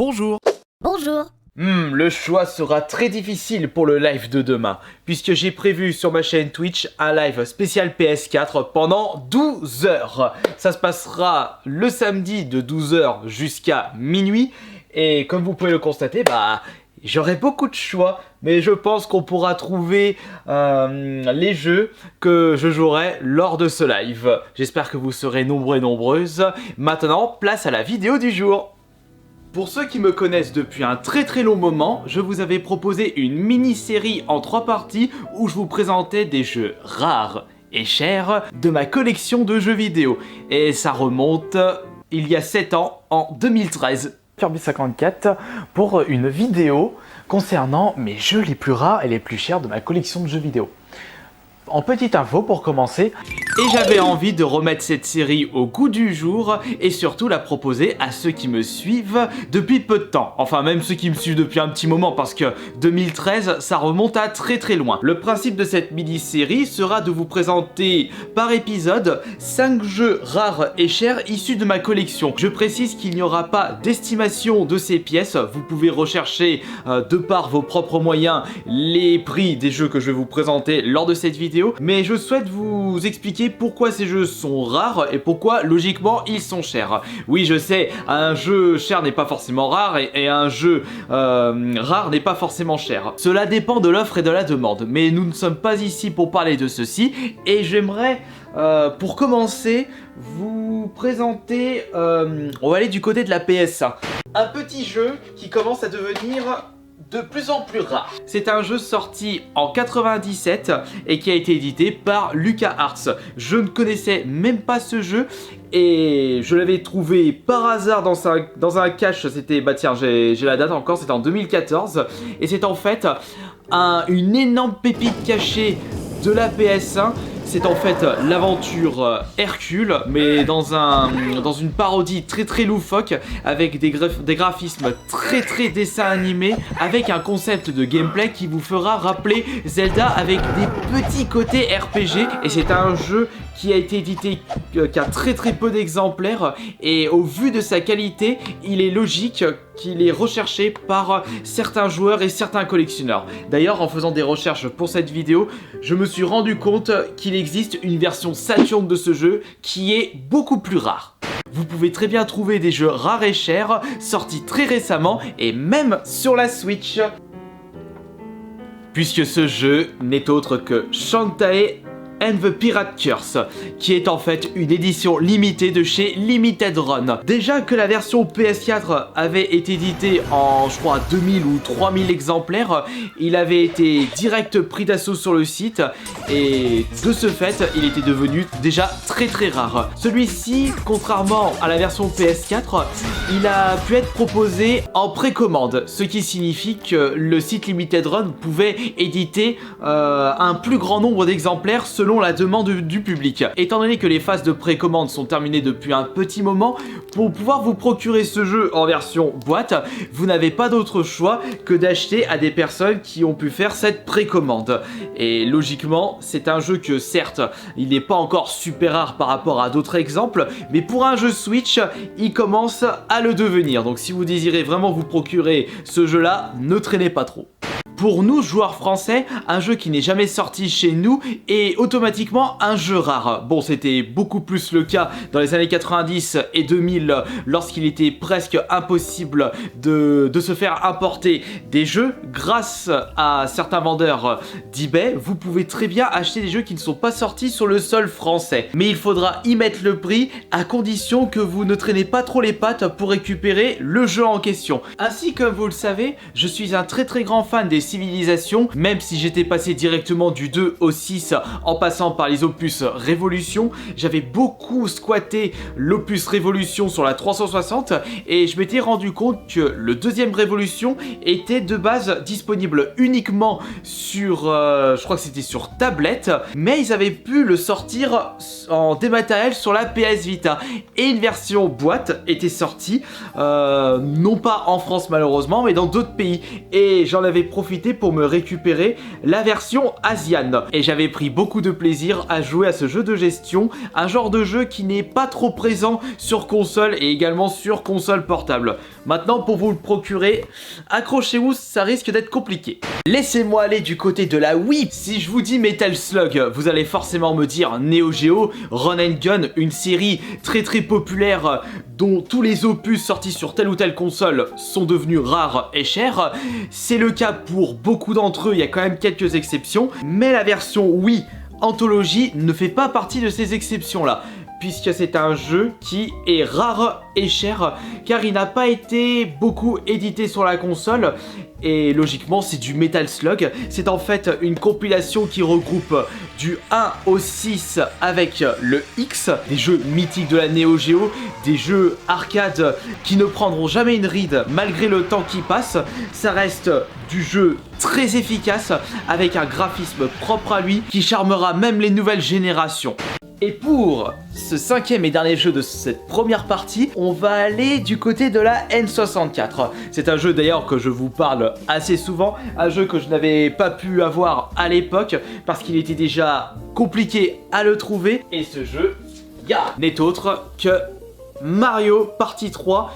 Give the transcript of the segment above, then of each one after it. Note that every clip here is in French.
Bonjour. Bonjour. Le choix sera très difficile pour le live de demain, puisque j'ai prévu sur ma chaîne Twitch un live spécial PS4 pendant 12 heures. Ça se passera le samedi de 12 heures jusqu'à minuit, et comme vous pouvez le constater, j'aurai beaucoup de choix, mais je pense qu'on pourra trouver les jeux que je jouerai lors de ce live. J'espère que vous serez nombreux et nombreuses. Maintenant, place à la vidéo du jour. Pour ceux qui me connaissent depuis un très long moment, je vous avais proposé une mini-série en 3 parties où je vous présentais des jeux rares et chers de ma collection de jeux vidéo. Et ça remonte il y a 7 ans, en 2013. Kirby54 pour une vidéo concernant mes jeux les plus rares et les plus chers de ma collection de jeux vidéo. En petite info pour commencer, et j'avais envie de remettre cette série au goût du jour et surtout la proposer à ceux qui me suivent depuis peu de temps. Enfin même ceux qui me suivent depuis un petit moment parce que 2013 ça remonte à très loin. Le principe de cette mini-série sera de vous présenter par épisode 5 jeux rares et chers issus de ma collection. Je précise qu'il n'y aura pas d'estimation de ces pièces, vous pouvez rechercher de par vos propres moyens les prix des jeux que je vais vous présenter lors de cette vidéo. Mais je souhaite vous expliquer pourquoi ces jeux sont rares et pourquoi logiquement ils sont chers. Oui je sais, un jeu cher n'est pas forcément rare et un jeu rare n'est pas forcément cher. Cela dépend de l'offre et de la demande, mais nous ne sommes pas ici pour parler de ceci et j'aimerais pour commencer vous présenter, on va aller du côté de la PS1. Un petit jeu qui commence à devenir de plus en plus rare. C'est un jeu sorti en 97 et qui a été édité par LucasArts. Je ne connaissais même pas ce jeu et je l'avais trouvé par hasard dans un cache. C'était, tiens, j'ai la date encore, c'était en 2014 et c'est en fait une énorme pépite cachée de la PS1. C'est en fait l'aventure Hercule, mais dans une parodie très loufoque, avec des graphismes très dessin animé, avec un concept de gameplay qui vous fera rappeler Zelda avec des petits côtés RPG. Et c'est un jeu qui a été édité qu'à très peu d'exemplaires, et au vu de sa qualité, il est logique qu'il est recherché par certains joueurs et certains collectionneurs. D'ailleurs, en faisant des recherches pour cette vidéo, je me suis rendu compte qu'il existe une version Saturn de ce jeu qui est beaucoup plus rare. Vous pouvez très bien trouver des jeux rares et chers, sortis très récemment et même sur la Switch. Puisque ce jeu n'est autre que Shantae and the Pirate Curse, qui est en fait une édition limitée de chez Limited Run. Déjà que la version PS4 avait été éditée en, je crois, 2000 ou 3000 exemplaires, il avait été direct pris d'assaut sur le site, et de ce fait, il était devenu déjà très rare. Celui-ci, contrairement à la version PS4, il a pu être proposé en précommande, ce qui signifie que le site Limited Run pouvait éditer un plus grand nombre d'exemplaires selon la demande du public. Étant donné que les phases de précommande sont terminées depuis un petit moment, pour pouvoir vous procurer ce jeu en version boîte, vous n'avez pas d'autre choix que d'acheter à des personnes qui ont pu faire cette précommande. Et logiquement, c'est un jeu que certes, il n'est pas encore super rare par rapport à d'autres exemples, mais pour un jeu Switch, il commence à le devenir. Donc si vous désirez vraiment vous procurer ce jeu-là, ne traînez pas trop. Pour nous, joueurs français, un jeu qui n'est jamais sorti chez nous est automatiquement un jeu rare. Bon, c'était beaucoup plus le cas dans les années 90 et 2000, lorsqu'il était presque impossible de se faire importer des jeux. Grâce à certains vendeurs d'eBay, vous pouvez très bien acheter des jeux qui ne sont pas sortis sur le sol français. Mais il faudra y mettre le prix, à condition que vous ne traînez pas trop les pattes pour récupérer le jeu en question. Ainsi, comme vous le savez, je suis un très grand fan des Civilization, même si j'étais passé directement du 2 au 6 en passant par les opus Révolution. J'avais beaucoup squatté l'opus Révolution sur la 360 et je m'étais rendu compte que le deuxième Révolution était de base disponible uniquement sur, je crois que c'était sur tablette, mais ils avaient pu le sortir en dématériel sur la PS Vita, et une version boîte était sortie, non pas en France malheureusement, mais dans d'autres pays, et j'en avais profité profité pour me récupérer la version Asian. Et j'avais pris beaucoup de plaisir à jouer à ce jeu de gestion, un genre de jeu qui n'est pas trop présent sur console et également sur console portable. Maintenant, pour vous le procurer, accrochez-vous, ça risque d'être compliqué. Laissez-moi aller du côté de la Wii. Si je vous dis Metal Slug, vous allez forcément me dire Neo Geo, Run and Gun, une série très populaire dont tous les opus sortis sur telle ou telle console sont devenus rares et chers. C'est le cas pour beaucoup d'entre eux, il y a quand même quelques exceptions, mais la version Wii Anthology ne fait pas partie de ces exceptions-là, puisque c'est un jeu qui est rare et cher, car il n'a pas été beaucoup édité sur la console, et logiquement c'est du Metal Slug. C'est en fait une compilation qui regroupe du 1 au 6 avec le X, des jeux mythiques de la Neo Geo, des jeux arcade qui ne prendront jamais une ride malgré le temps qui passe. Ça reste du jeu très efficace, avec un graphisme propre à lui qui charmera même les nouvelles générations. Et pour ce cinquième et dernier jeu de cette première partie, on va aller du côté de la N64. C'est un jeu d'ailleurs que je vous parle assez souvent, un jeu que je n'avais pas pu avoir à l'époque parce qu'il était déjà compliqué à le trouver. Et ce jeu, n'est autre que Mario Party 3.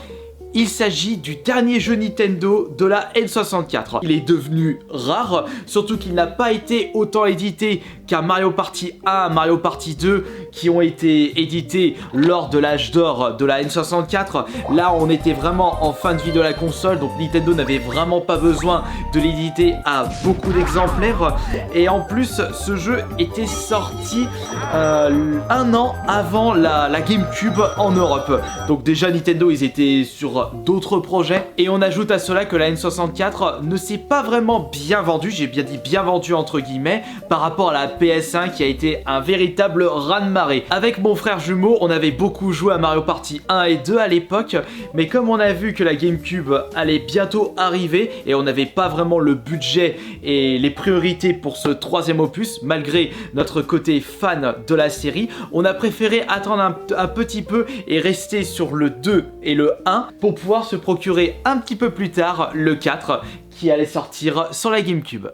Il s'agit du dernier jeu Nintendo de la N64. Il est devenu rare, surtout qu'il n'a pas été autant édité qu'un Mario Party 1, Mario Party 2, qui ont été édités lors de l'âge d'or de la N64. Là, on était vraiment en fin de vie de la console, donc Nintendo n'avait vraiment pas besoin de l'éditer à beaucoup d'exemplaires. Et en plus, ce jeu était sorti un an avant la GameCube en Europe. Donc déjà, Nintendo, ils étaient sur d'autres projets, et on ajoute à cela que la N64 ne s'est pas vraiment bien vendue, j'ai bien dit bien vendue entre guillemets, par rapport à la PS1 qui a été un véritable raz-de-marée. Avec mon frère jumeau, on avait beaucoup joué à Mario Party 1 et 2 à l'époque, mais comme on a vu que la GameCube allait bientôt arriver et on n'avait pas vraiment le budget et les priorités pour ce troisième opus, malgré notre côté fan de la série, on a préféré attendre un petit peu et rester sur le 2 et le 1 pour pouvoir se procurer un petit peu plus tard le 4 qui allait sortir sur la GameCube.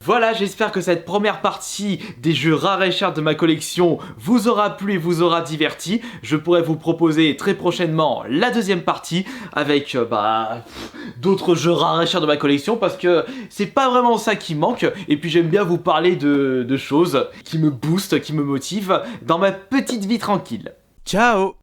Voilà, j'espère que cette première partie des jeux rares et chers de ma collection vous aura plu et vous aura diverti. Je pourrais vous proposer très prochainement la deuxième partie avec d'autres jeux rares et chers de ma collection, parce que c'est pas vraiment ça qui manque, et puis j'aime bien vous parler de choses qui me boostent, qui me motivent dans ma petite vie tranquille. Ciao!